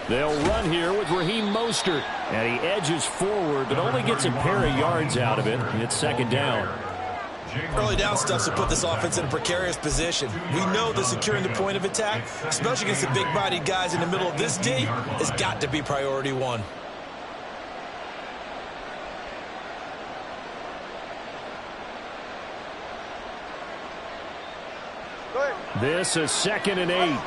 They'll run here with Raheem Mostert. And he edges forward, but only gets a pair of yards out of it. It's second down. Early down stuff to put this offense in a precarious position. We know that securing the point of attack, especially against the big-bodied guys in the middle of this D, has got to be priority one. This is 2nd and 8.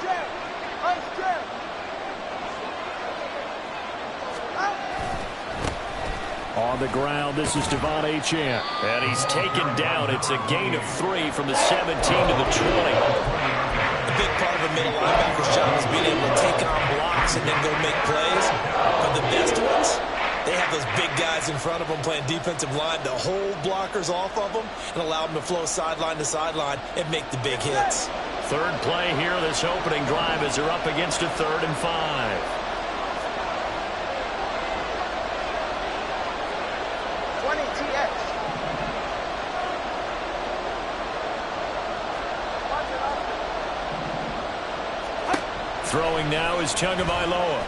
On the ground, this is Devon Achane. And he's taken down. It's a gain of 3 from the 17 to the 20. A big part of a middle linebacker's job is being able to take on blocks and then go make plays. But the best ones, they have those big guys in front of them playing defensive line to hold blockers off of them and allow them to flow sideline to sideline and make the big hits. Third play here, this opening drive as they're up against a 3rd and 5. 20 TX. Throwing now is Tagovailoa.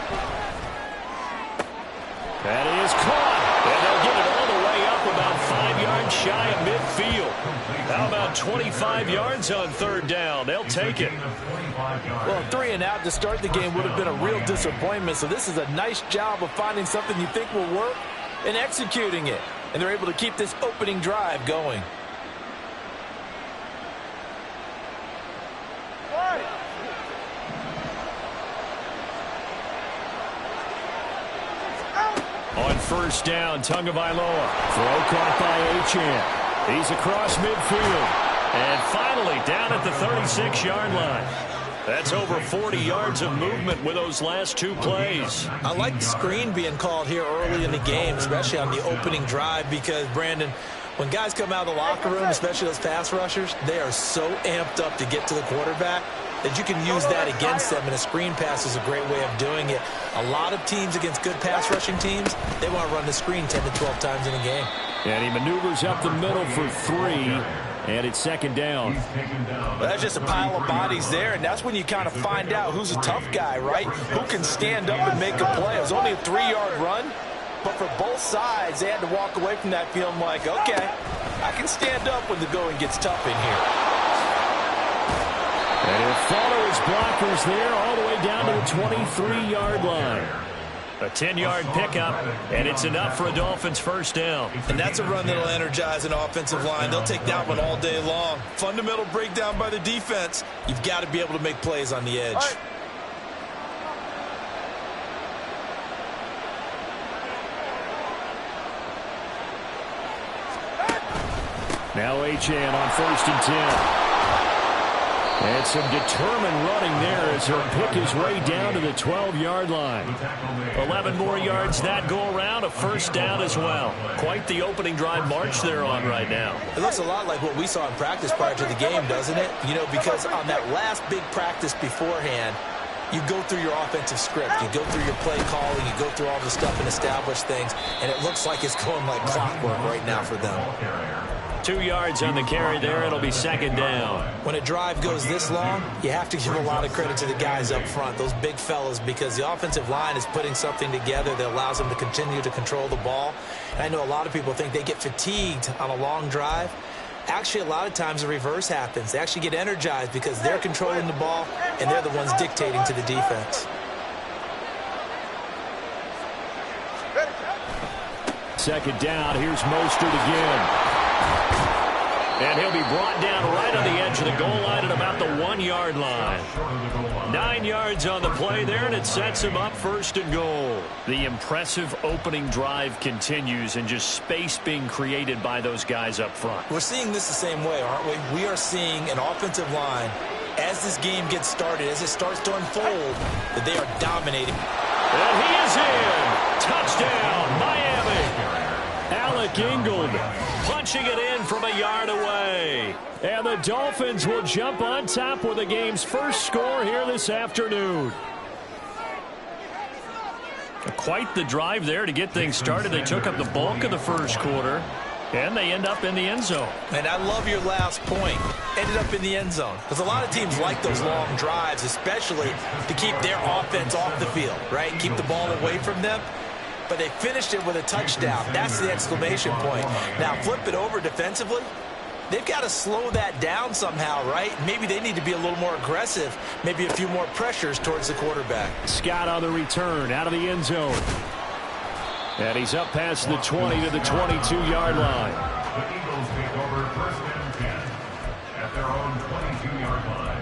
That is caught. And they'll get it all the way up about 5 yards shy of midfield. How about 25 yards on 3rd down? They'll take it. Well, 3 and out to start the game would have been a real disappointment. So this is a nice job of finding something you think will work and executing it. And they're able to keep this opening drive going. On 1st down, Tagovailoa. Throw caught by Achane. He's across midfield. And finally down at the 36-yard line. That's over 40 yards of movement with those last 2 plays. I like the screen being called here early in the game, especially on the opening drive, because, Brandon, when guys come out of the locker room, especially those pass rushers, they are so amped up to get to the quarterback that you can use that against them, and a screen pass is a great way of doing it. A lot of teams against good pass rushing teams, they want to run the screen 10 to 12 times in a game. And he maneuvers up the middle for 3. And it's 2nd down. Well, that's just a pile of bodies there, and that's when you kind of find out who's a tough guy, right? Who can stand up and make a play. It was only a 3-yard run, but for both sides, they had to walk away from that feeling like, okay, I can stand up when the going gets tough in here. And he'll follow his blockers there all the way down to the 23-yard line. A 10-yard pickup, and it's enough for a Dolphins 1st down. And that's a run that'll energize an offensive line. They'll take that one all day long. Fundamental breakdown by the defense. You've got to be able to make plays on the edge. Now Achane on 1st and 10. And some determined running there as he'll pick his way down to the 12-yard line. 11 more yards that go around, a 1st down as well. Quite the opening drive march they're on right now. It looks a lot like what we saw in practice prior to the game, doesn't it? You know, because on that last big practice beforehand, you go through your offensive script, you go through your play calling, you go through all the stuff and establish things, and it looks like it's going like clockwork right now for them. 2 yards on the carry there. It'll be 2nd down. When a drive goes this long, you have to give a lot of credit to the guys up front, those big fellas, because the offensive line is putting something together that allows them to continue to control the ball. And I know a lot of people think they get fatigued on a long drive. Actually, a lot of times the reverse happens. They actually get energized because they're controlling the ball, and they're the ones dictating to the defense. Second down. Here's Mostert again. And he'll be brought down right on the edge of the goal line at about the 1-yard line. 9 yards on the play there, and it sets him up 1st and goal. The impressive opening drive continues, and just space being created by those guys up front. We're seeing this the same way, aren't we? We are seeing an offensive line, as this game gets started, as it starts to unfold, that they are dominating. And he is in. Touchdown, Miami. Alec Ingold punching it in from a yard away. And the Dolphins will jump on top with the game's first score here this afternoon. Quite the drive there to get things started. They took up the bulk of the first quarter. And they end up in the end zone. And I love your last point. Ended up in the end zone. Because a lot of teams like those long drives, especially to keep their offense off the field, right? Keep the ball away from them. But they finished it with a touchdown. That's the exclamation point. Now flip it over defensively. They've got to slow that down somehow, right? Maybe they need to be a little more aggressive. Maybe a few more pressures towards the quarterback. Scott on the return out of the end zone. And he's up past the 20 to the 22-yard line. The Eagles take over first and 10 at their own 22-yard line.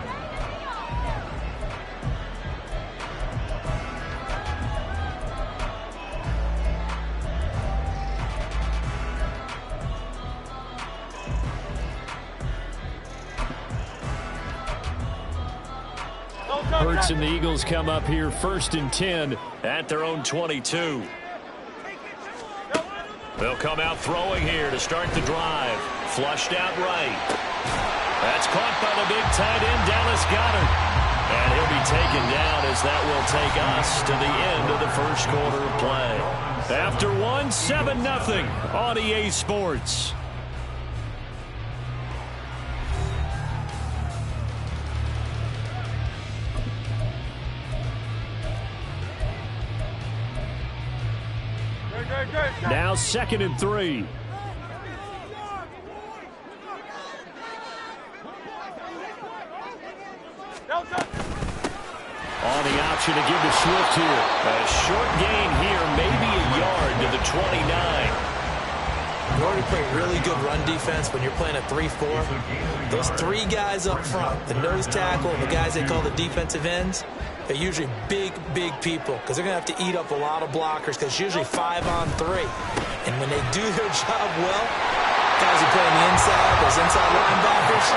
Hurts and the Eagles come up here first and 10 at their own 22. They'll come out throwing here to start the drive. Flushed out right. That's caught by the big tight end, Dallas Goedert. And he'll be taken down as that will take us to the end of the first quarter of play. After one, 7-0 on EA Sports. Now 2nd and 3. On the option to give to Swift here. A short gain here, maybe a yard to the 29. You already play really good run defense when you're playing a 3-4. Those three guys up front, the nose tackle and the guys they call the defensive ends, they're usually big people because they're going to have to eat up a lot of blockers because it's usually 5-on-3. And when they do their job well, guys who play on the inside, those inside linebackers,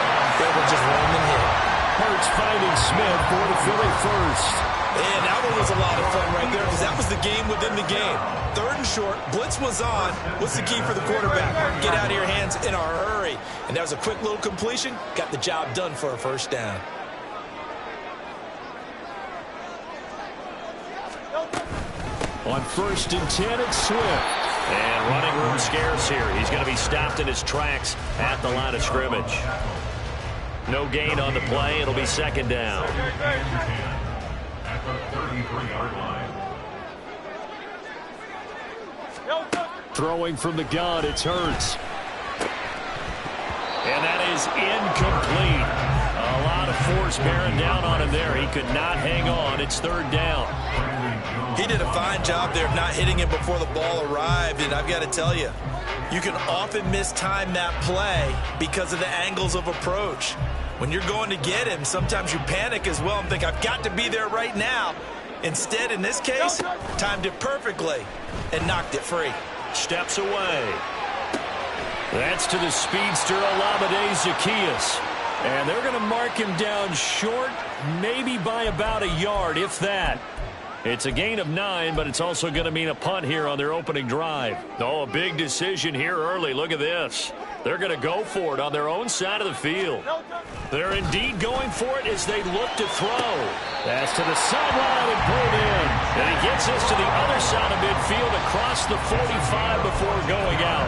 they will just roam and hit. Hurts finding Smith for the Philly first. And that one was a lot of fun right there because that was the game within the game. 3rd and short, blitz was on. What's the key for the quarterback? Get out of your hands in a hurry. And that was a quick little completion. Got the job done for a first down. On 1st and 10, it's Swift. And running room scarce here. He's going to be stopped in his tracks at the line of scrimmage. No gain on the play. It'll be 2nd down. At the 33-yard line. Throwing from the gun, it's Hurts. And that is incomplete. A lot of force bearing down on him there. He could not hang on. It's 3rd down. He did a fine job there of not hitting him before the ball arrived, and I've got to tell you, you can often mistime that play because of the angles of approach. When you're going to get him, sometimes you panic as well and think, I've got to be there right now. Instead, in this case, timed it perfectly and knocked it free. Steps away. That's to the speedster, Olamide Zaccheaus. And they're going to mark him down short, maybe by about a yard, if that. It's a gain of 9, but it's also going to mean a punt here on their opening drive. Oh, a big decision here early. Look at this. They're going to go for it on their own side of the field. They're indeed going for it as they look to throw. That's to the sideline and pulled in. And he gets this to the other side of midfield across the 45 before going out.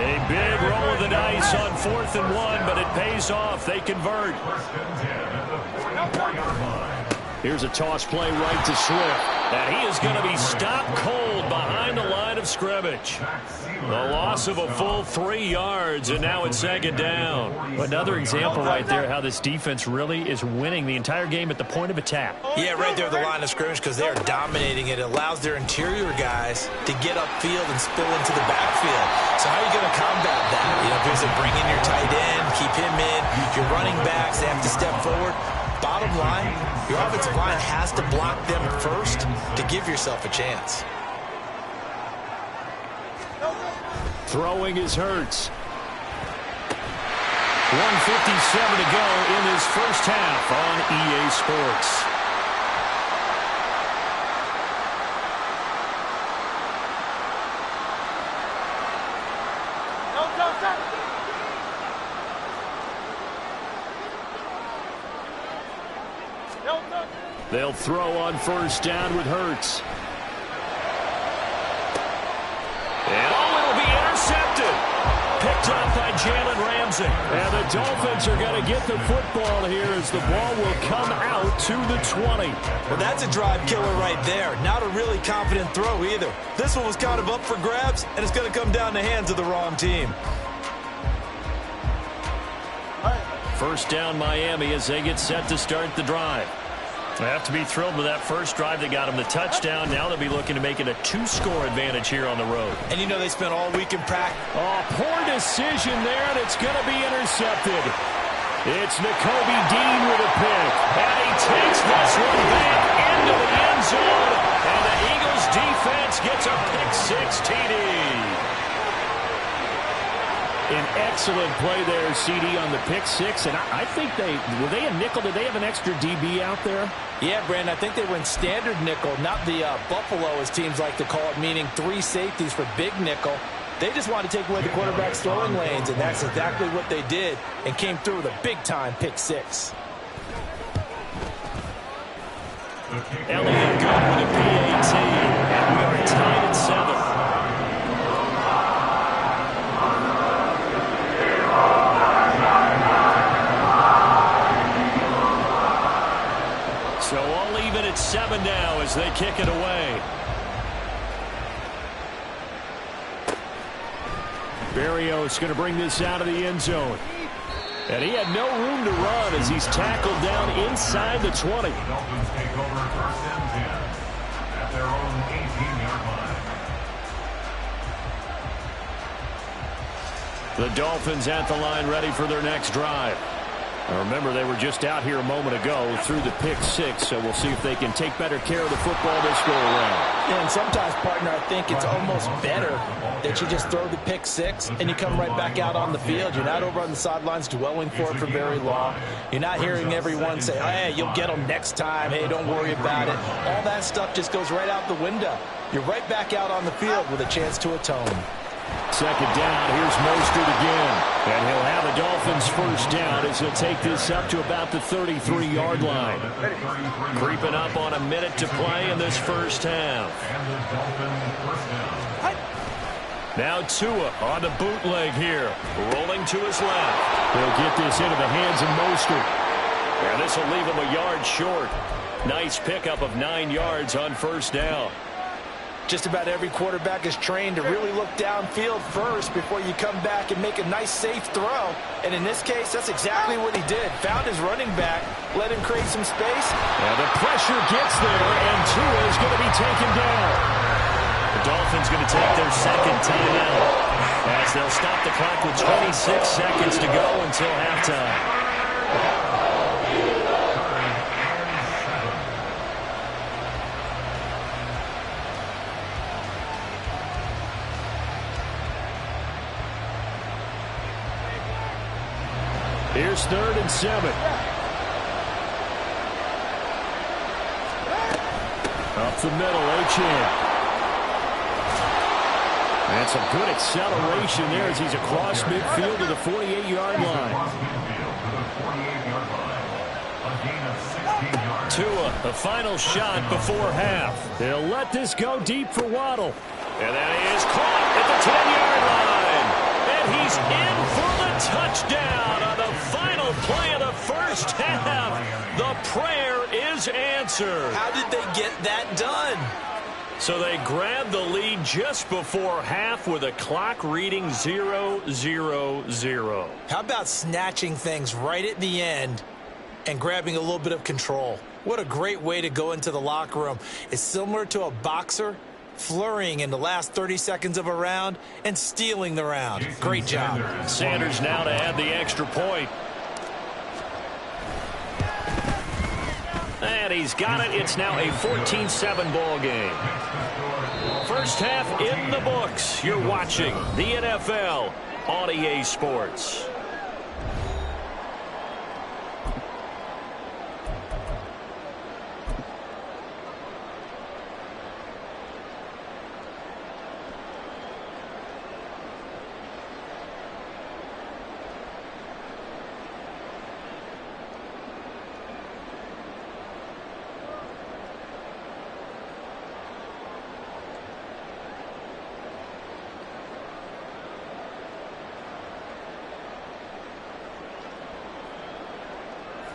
A big roll of the dice on 4th and 1, but it pays off. They convert. Here's a toss play right to Swift. And he is going to be stopped cold behind the line of scrimmage. The loss of a full 3 yards, and now it's 2nd down. Another example right there how this defense really is winning the entire game at the point of attack. Yeah, right there at the line of scrimmage because they are dominating it. It allows their interior guys to get upfield and spill into the backfield. So how are you going to combat that? You know, if you're bring in your tight end, keep him in. Your running backs, they have to step forward. Bottom line, your offensive line has to block them first to give yourself a chance. Throwing is Hurts. 1:57 to go in this first half on EA Sports. They'll throw on 1st down with Hurts. And it'll be intercepted. Jalen Ramsey. And the Dolphins are going to get the football here as the ball will come out to the 20. Well, that's a drive killer right there. Not a really confident throw either. This one was kind of up for grabs, and it's going to come down the hands of the wrong team. First down Miami as they get set to start the drive. They have to be thrilled with that first drive that got them the touchdown. Now they'll be looking to make it a 2-score advantage here on the road. And you know they spent all week in practice. Oh, poor decision there, and it's going to be intercepted. It's Nakobe Dean with a pick. And he takes this one back into the end zone. And the Eagles defense gets a pick-6 TD. An excellent play there, CD, on the pick-6. And I think were they a nickel? Did they have an extra DB out there? Yeah, Brandon, I think they were in standard nickel, not the Buffalo, as teams like to call it, meaning 3 safeties for big nickel. They just wanted to take away the quarterback's throwing lanes, and that's exactly what they did, and came through with a big-time pick-6. Elliott good with a PAT, and we are tied at 7. So all even at 7 now as they kick it away. Berrios going to bring this out of the end zone. And he had no room to run as he's tackled down inside the 20. The Dolphins take over first and 10 at their own 18-yard line. The Dolphins at the line ready for their next drive. Now remember, they were just out here a moment ago through the pick-6, so we'll see if they can take better care of the football this go-around. Yeah, and sometimes, partner, I think it's almost better that you just throw the pick-6 and you come right back out on the field. You're not over on the sidelines dwelling for it for very long. You're not hearing everyone say, oh, hey, you'll get them next time. Hey, don't worry about it. All that stuff just goes right out the window. You're right back out on the field with a chance to atone. Second down, here's Mostert again. And he'll have the Dolphins first down as he'll take this up to about the 33-yard line. Creeping up on a minute to play in this first half. Now Tua on the bootleg here. Rolling to his left. He'll get this into the hands of Mostert. And this will leave him a yard short. Nice pickup of 9 yards on first down. Just about every quarterback is trained to really look downfield first before you come back and make a nice, safe throw. And in this case, that's exactly what he did. Found his running back, let him create some space. And the pressure gets there, and Tua is going to be taken down. The Dolphins going to take their second timeout as they'll stop the clock with 26 seconds to go until halftime. Here's 3rd and 7. Up the middle, Achane. And some good acceleration there as he's across midfield to the 48-yard line. Tua, the final shot before half. They'll let this go deep for Waddle. And that is caught at the 10-yard line. And he's in for the touchdown on the final play of the first half. The prayer is answered. How did they get that done? So they grabbed the lead just before half with a clock reading 0-0-0. How about snatching things right at the end and grabbing a little bit of control? What a great way to go into the locker room. It's similar to a boxer flurrying in the last 30 seconds of a round and stealing the round. Great job. Sanders now to add the extra point. And he's got it. It's now a 14-7 ball game. First half in the books. You're watching the NFL on EA Sports.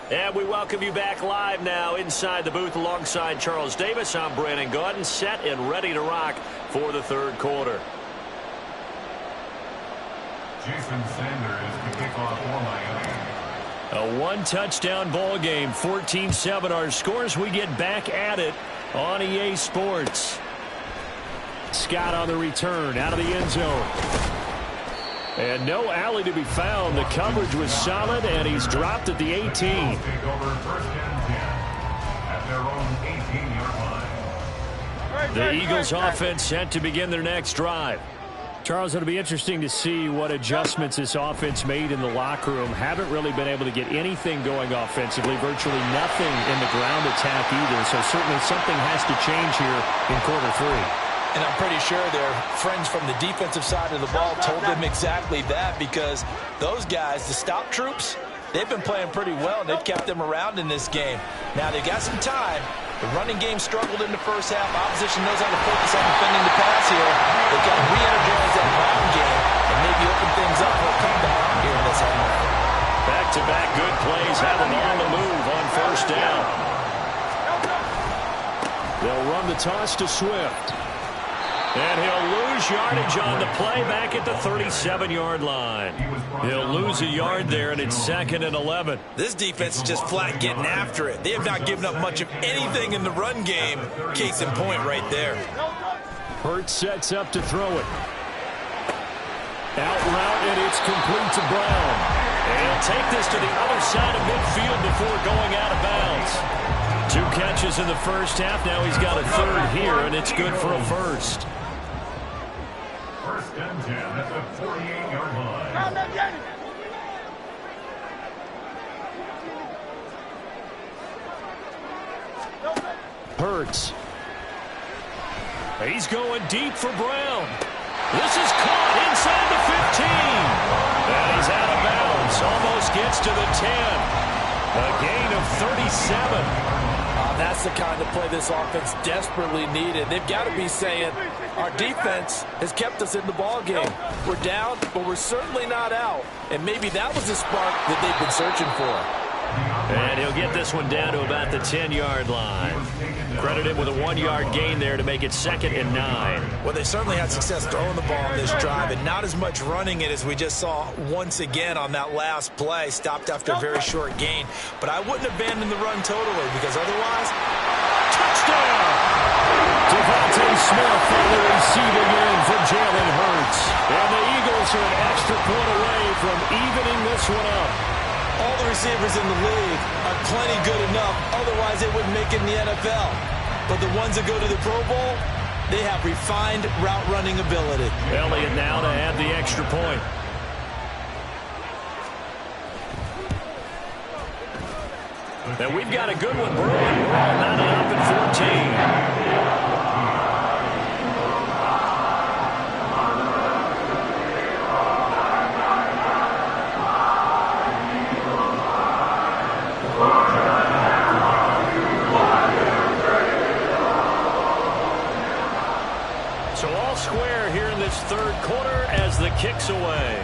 And we welcome you back live now inside the booth alongside Charles Davis. I'm Brandon Gaudin, set and ready to rock for the third quarter. Jason Sanders to kick off for Miami. A one-touchdown ball game, 14-7 our scores. We get back at it on EA Sports. Scott on the return, out of the end zone. And no alley to be found. The coverage was solid, and he's dropped at the 18. Take over first and 10 at their own 18-yard line. The Eagles offense set to begin their next drive. Charles, it'll be interesting to see what adjustments this offense made in the locker room. Haven't really been able to get anything going offensively, virtually nothing in the ground attack either. So certainly something has to change here in quarter three. And I'm pretty sure their friends from the defensive side of the ball told them exactly that, because those guys, the stop troops, they've been playing pretty well, and they've kept them around in this game. Now, they've got some time. The running game struggled in the first half. Opposition knows how to focus on defending the pass here. They've got to re-energize that ground game and maybe open things up for a comeback here in this half. Back-to-back good plays have them on the move on first down. They'll run the toss to Swift. And he'll lose yardage on the play back at the 37-yard line. He'll lose a yard there, and it's 2nd and 11. This defense is just flat getting after it. They have not given up much of anything in the run game. Case in point right there. Hurts sets up to throw it. Out route, and it's complete to Brown. And he'll take this to the other side of midfield before going out of bounds. 2 catches in the first half. Now he's got a third here, and it's good for a first. First and 10 at the 48-yard line. Hurts. He's going deep for Brown. This is caught inside the 15. And he's out of bounds. Almost gets to the 10. A gain of 37. That's the kind of play this offense desperately needed. They've got to be saying, our defense has kept us in the ball game. We're down, but we're certainly not out. And maybe that was the spark that they've been searching for. And he'll get this one down to about the 10-yard line. Credit him with a 1-yard gain there to make it 2nd and 9. Well, they certainly had success throwing the ball on this drive, and not as much running it as we just saw once again on that last play. Stopped after a very short gain. But I wouldn't abandon the run totally, because otherwise, touchdown! Devontae Smith on the receiving end from Jalen Hurts. And the Eagles are an extra point away from evening this one up. all the receivers in the league are plenty good enough. Otherwise, they wouldn't make it in the NFL. But the ones that go to the Pro Bowl, they have refined route running ability. Elliott now to add the extra point. And we've got a good one brewing. We're all knotted up at 14. So all square here in this third quarter as the kick's away.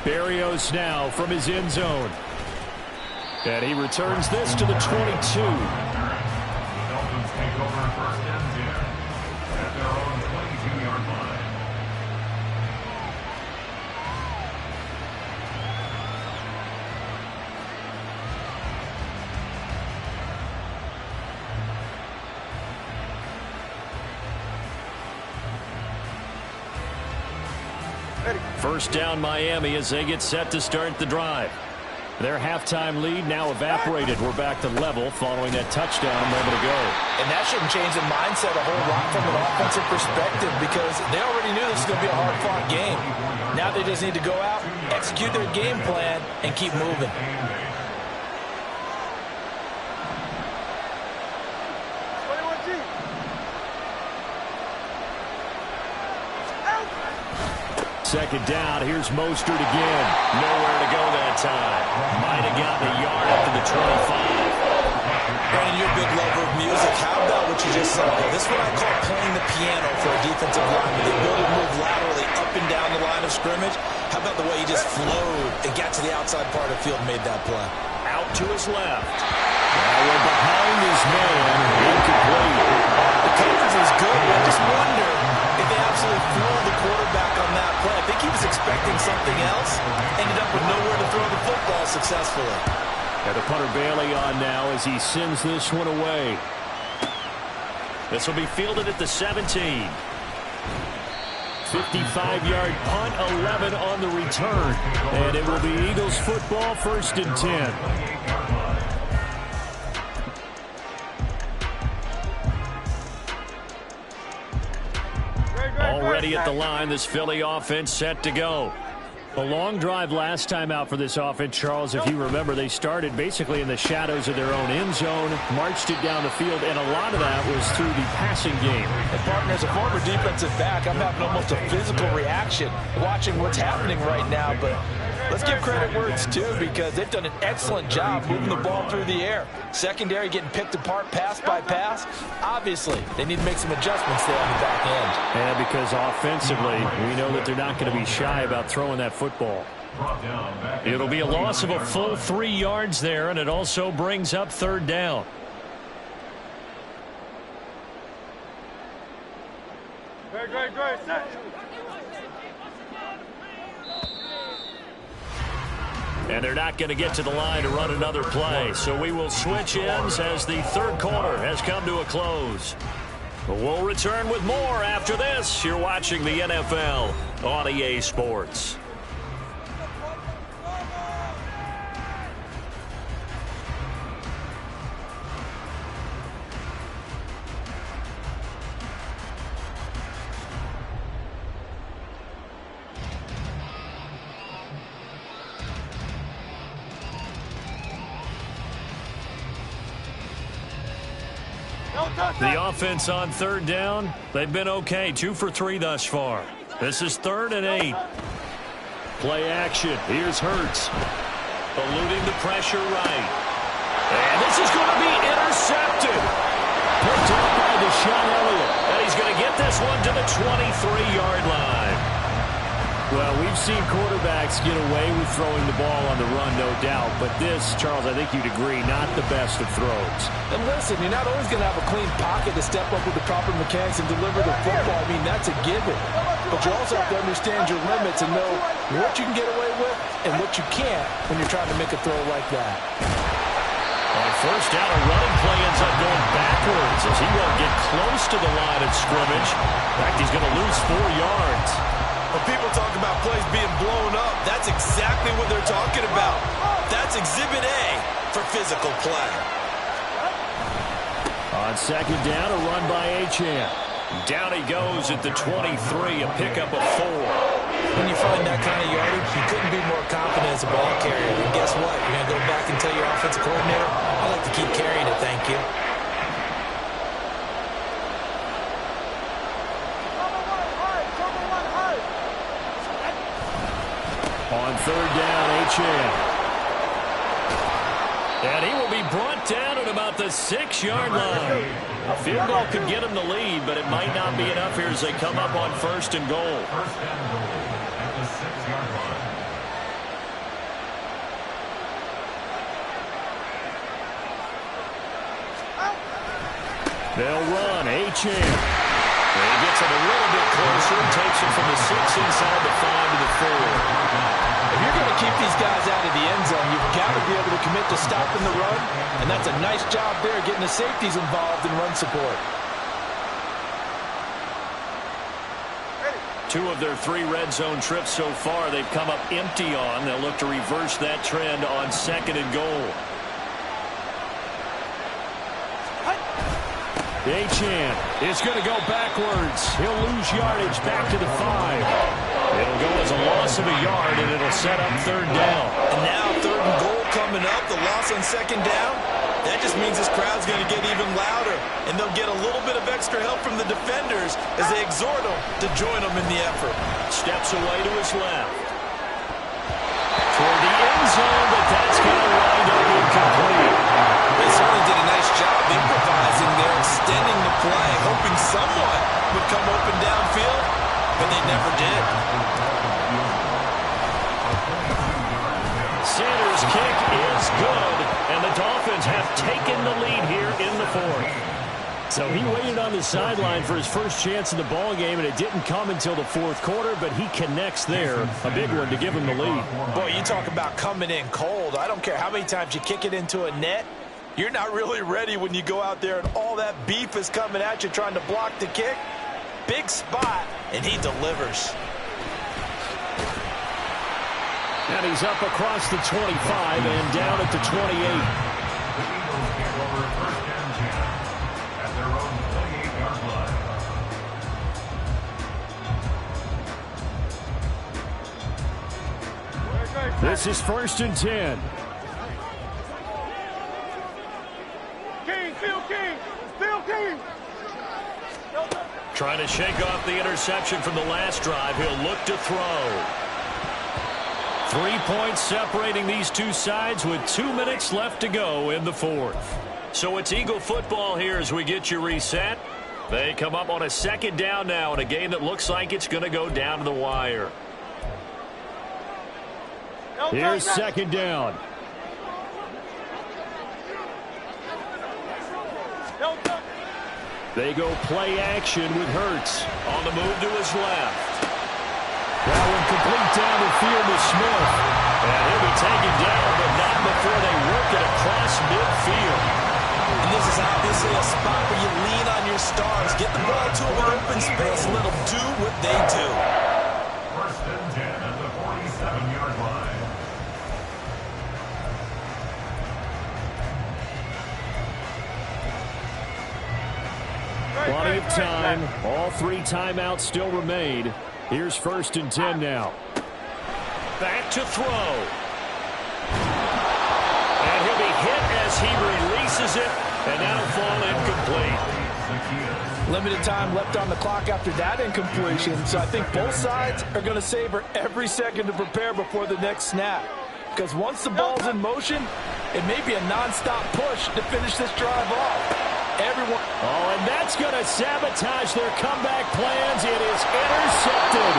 Berrios now from his end zone. And he returns this to the 22. Dolphins take over first and 10 at their own 22-yard line. First down Miami as they get set to start the drive. Their halftime lead now evaporated. We're back to level following that touchdown a moment ago. And that shouldn't change the mindset a whole lot from an offensive perspective, because they already knew this was going to be a hard-fought game. Now they just need to go out, execute their game plan, and keep moving. Second down, here's Mostert again. Nowhere to go that time. Might have gotten a yard up to the 25. Brandon, you're a big lover of music. How about what you just said? This is what I call playing the piano for a defensive lineman. The ability to move laterally up and down the line of of scrimmage. How about the way he just flowed and got to the outside part of the field and made that play? Out to his left. Now we're behind his man. Incomplete. The coverage was good, but I just wonder if they absolutely threw the quarterback on that play. I think he was expecting something else. Ended up with nowhere to throw the football successfully. Got the punter Bailey on now as he sends this one away. This will be fielded at the 17. 55-yard punt, 11 on the return. And it will be Eagles football, 1st and 10. Already at the line, this Philly offense set to go. A long drive last time out for this offense, Charles. If you remember, they started basically in the shadows of their own end zone, marched it down the field, and a lot of that was through the passing game. And partner, as a former defensive back, I'm having almost a physical reaction watching what's happening right now. But let's give credit where it's due, because they've done an excellent job moving the ball through the air. Secondary getting picked apart pass by pass. Obviously, they need to make some adjustments there on the back end. And because offensively, we know that they're not going to be shy about throwing that football. It'll be a loss of a full 3 yards there, and it also brings up 3rd down. Great, set. And they're not going to get to the line to run another play. So we will switch ends as the 3rd quarter has come to a close. We'll return with more after this. You're watching the NFL on EA Sports. The offense on 3rd down, they've been okay. 2 for 3 thus far. This is 3rd and 8. Play action. Here's Hurts. Eluding the pressure right. And this is going to be intercepted. Picked up by Deshaun Elliott. And he's going to get this one to the 23-yard line. Well, we've seen quarterbacks get away with throwing the ball on the run, no doubt. But this, Charles, I think you'd agree, not the best of throws. And listen, you're not always going to have a clean pocket to step up with the proper mechanics and deliver the football. I mean, that's a given. But you also have to understand your limits and know what you can get away with and what you can't when you're trying to make a throw like that. On 1st down, a running play ends up going backwards as he won't get close to the line of scrimmage. In fact, he's going to lose 4 yards. When people talk about plays being blown up, that's exactly what they're talking about. That's Exhibit A for physical play. On 2nd down, a run by Achane. Down he goes at the 23, a pickup of 4. When you find that kind of yardage, you couldn't be more confident as a ball carrier. And guess what? You're going to go back and tell your offensive coordinator, I'd like to keep carrying it, thank you. On 3rd down, Achane. And he will be brought down at about the 6-yard line. A field goal could get him the lead, but it might not be enough here as they come up on 1st and goal. 1st and goal at the 6-yard line. They'll run. Achane. And he gets him a little bit closer and takes him from the 6 inside the 5 to the 4. If you're going to keep these guys out of the end zone, you've got to be able to commit to stopping the run, and that's a nice job there getting the safeties involved in run support. 2 of their 3 red zone trips so far they've come up empty on. They'll look to reverse that trend on 2nd and goal. Achane is going to go backwards. He'll lose yardage back to the 5. It'll go as a loss of a yard, and it'll set up 3rd down. And now 3rd and goal coming up, the loss on 2nd down. That just means this crowd's going to get even louder, and they'll get a little bit of extra help from the defenders as they exhort them to join them in the effort. Steps away to his left. Toward the end zone, but that's going to wind up incomplete. They certainly did a nice job improvising there, extending the play, hoping someone would come open downfield, but they never did. His kick is good, and the Dolphins have taken the lead here in the fourth. So he waited on the sideline for his first chance in the ball game, and it didn't come until the fourth quarter, but he connects there. A big one to give him the lead. Boy, you talk about coming in cold. I don't care how many times you kick it into a net. You're not really ready when you go out there and all that beef is coming at you trying to block the kick. Big spot, and he delivers. And he's up across the 25 and down at the 28. This is 1st and 10. King, Phil King, Phil King. Trying to shake off the interception from the last drive. He'll look to throw. 3 points separating these two sides with 2 minutes left to go in the fourth. So it's Eagle football here as we get you reset. They come up on a 2nd down now in a game that looks like it's going to go down to the wire. Here's 2nd down. They go play action with Hurts. On the move to his left. That one complete down the field to Smith. And he'll be taken down, but not before they work it across midfield. And this is obviously a spot where you lean on your stars. Get the ball to an open space and let them do what they do. 1st and 10 at the 47-yard line. Plenty of time. All 3 timeouts still remain. Here's 1st and 10 now. Back to throw. And he'll be hit as he releases it, and that'll fall incomplete. Limited time left on the clock after that incompletion, so I think both sides are going to savor every second to prepare before the next snap. Because once the ball's in motion, it may be a nonstop push to finish this drive off. Everyone. Oh, and that's going to sabotage their comeback plans. It is intercepted.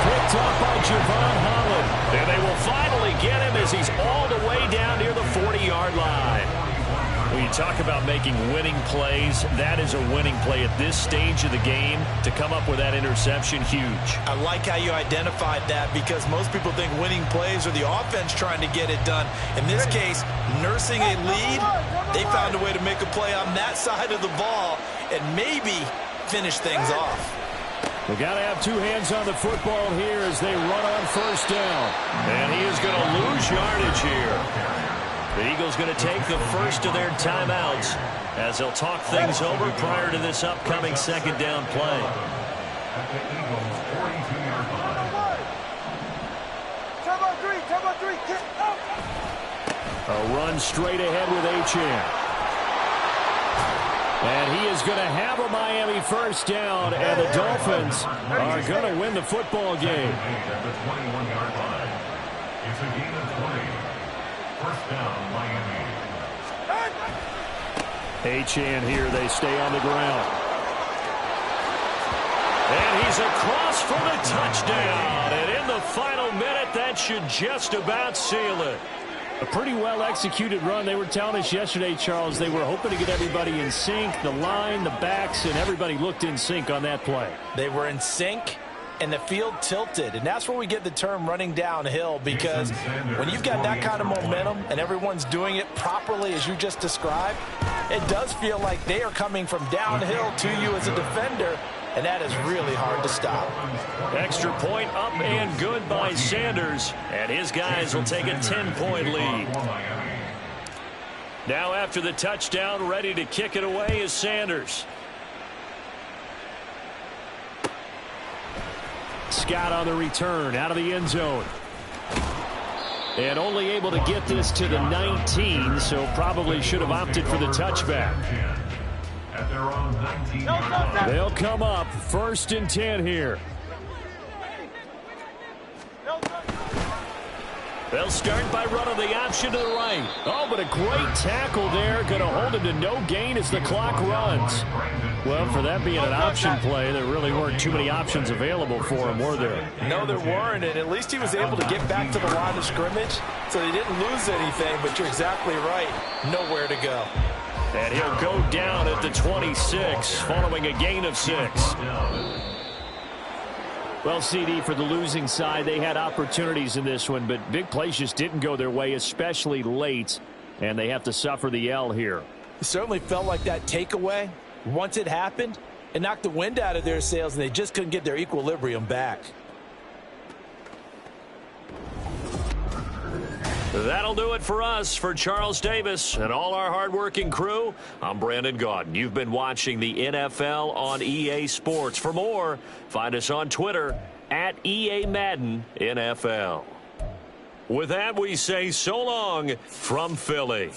Picked up by Javon Holland. And they will finally get him as he's all the way down near the 40-yard line. When you talk about making winning plays, that is a winning play at this stage of the game. To come up with that interception, huge. I like how you identified that because most people think winning plays are the offense trying to get it done. In this case, nursing a lead, they found a way to make a play on that side of the ball and maybe finish things off. We got to have 2 hands on the football here as they run on 1st down. And he is going to lose yardage here. The Eagles going to take the first of their timeouts as they'll talk things over prior to this upcoming 2nd down play. A run straight ahead with Achane. And he is going to have a Miami 1st down, and the Dolphins are going to win the football game. At the 21-yard line. It's a gain of 20. 1st down, Miami. Achane here, they stay on the ground. And he's across for the touchdown. And in the final minute, that should just about seal it. A pretty well-executed run. They were telling us yesterday, Charles, they were hoping to get everybody in sync, the line, the backs, and everybody looked in sync on that play. They were in sync, and the field tilted. And that's where we get the term running downhill, because when you've got that kind of momentum and everyone's doing it properly as you just described, it does feel like they are coming from downhill to you as a defender, and that is really hard to stop. Extra point up and good by Sanders, and his guys will take a 10-point lead. Now after the touchdown, ready to kick it away is Sanders. Scott on the return out of the end zone. And only able to get this to the 19, so probably should have opted for the touchback. At their own 19-yard line. They'll come up 1st and 10 here. They'll start by running the option to the right. Oh, but a great tackle there. Going to hold him to no gain as the clock runs. Well, for that being an option play, there really weren't too many options available for him, were there? No, there weren't, and at least he was able to get back to the line of scrimmage, so he didn't lose anything, but you're exactly right. Nowhere to go. And he'll go down at the 26 following a gain of 6. Well, CD, for the losing side, they had opportunities in this one, but big plays just didn't go their way, especially late, and they have to suffer the L here. It certainly felt like that takeaway, once it happened, it knocked the wind out of their sails, and they just couldn't get their equilibrium back. That'll do it for us. For Charles Davis and all our hardworking crew, I'm Brandon Gaudin. You've been watching the NFL on EA Sports. For more, find us on Twitter at EA Madden NFL. With that, we say so long from Philly.